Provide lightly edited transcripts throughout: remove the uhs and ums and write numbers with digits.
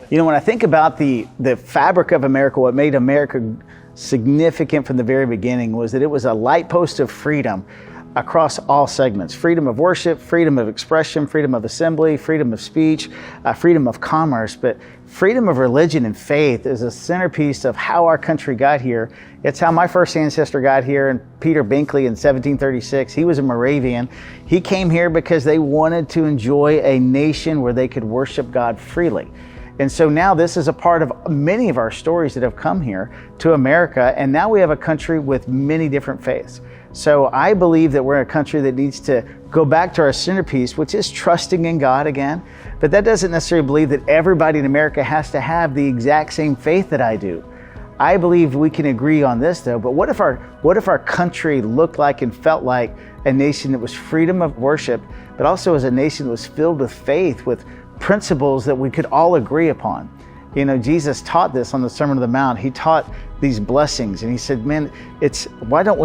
You know, when I think about the fabric of America, what made America significant from the very beginning was that it was a light post of freedom across all segments. Freedom of worship, freedom of expression, freedom of assembly, freedom of speech, freedom of commerce. But freedom of religion and faith is a centerpiece of how our country got here. It's how my first ancestor got here, and Peter Binkley in 1736. He was a Moravian. He came here because they wanted to enjoy a nation where they could worship God freely. And so now this is a part of many of our stories that have come here to America, and now we have a country with many different faiths. So I believe that we're a country that needs to go back to our centerpiece, which is trusting in God again. But that doesn't necessarily believe that everybody in America has to have the exact same faith that I do. I believe we can agree on this though, but what if our country looked like and felt like a nation that was freedom of worship, but also as a nation that was filled with faith, with principles that we could all agree upon. You know, Jesus taught this on the Sermon on the Mount. He taught these blessings, and he said, man, why don't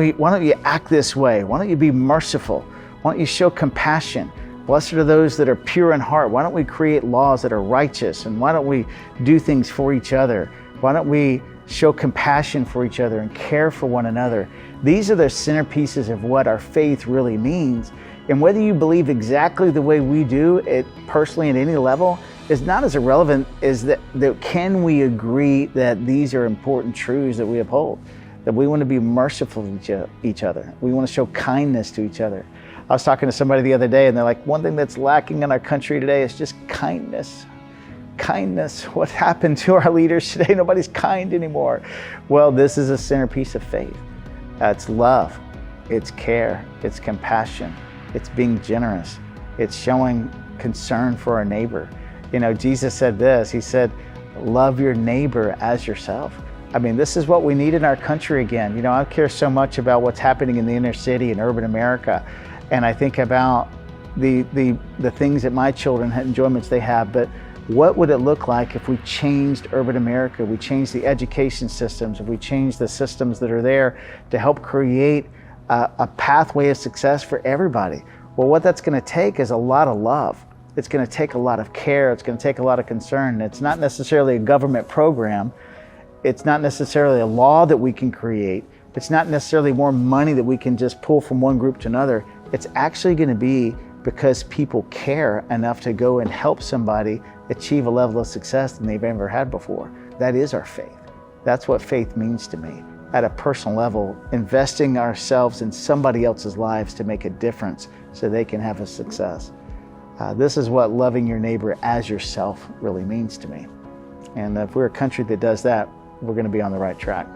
you act this way? Why don't you be merciful? Why don't you show compassion? Blessed are those that are pure in heart. Why don't we create laws that are righteous? And why don't we do things for each other? Why don't we show compassion for each other and care for one another? These are the centerpieces of what our faith really means. And whether you believe exactly the way we do it personally at any level is not as irrelevant as that can we agree that these are important truths that we uphold, that we want to be merciful to each other. We want to show kindness to each other. I was talking to somebody the other day, and they're like, one thing that's lacking in our country today is just kindness. Kindness. What happened to our leaders today? Nobody's kind anymore. Well, this is a centerpiece of faith. It's love. It's care. It's compassion. It's being generous. It's showing concern for our neighbor. You know, Jesus said this. He said, love your neighbor as yourself. I mean, this is what we need in our country again. You know, I care so much about what's happening in the inner city and urban America. And I think about the things that my children had, enjoyments they have, but what would it look like if we changed urban America? We changed the education systems, if we changed the systems that are there to help create a pathway of success for everybody. Well, what that's going to take is a lot of love. It's going to take a lot of care. It's going to take a lot of concern. It's not necessarily a government program. It's not necessarily a law that we can create. It's not necessarily more money that we can just pull from one group to another. It's actually going to be because people care enough to go and help somebody achieve a level of success than they've ever had before. That is our faith. That's what faith means to me. At a personal level, investing ourselves in somebody else's lives to make a difference so they can have a success. This is what loving your neighbor as yourself really means to me. And if we're a country that does that, we're going to be on the right track.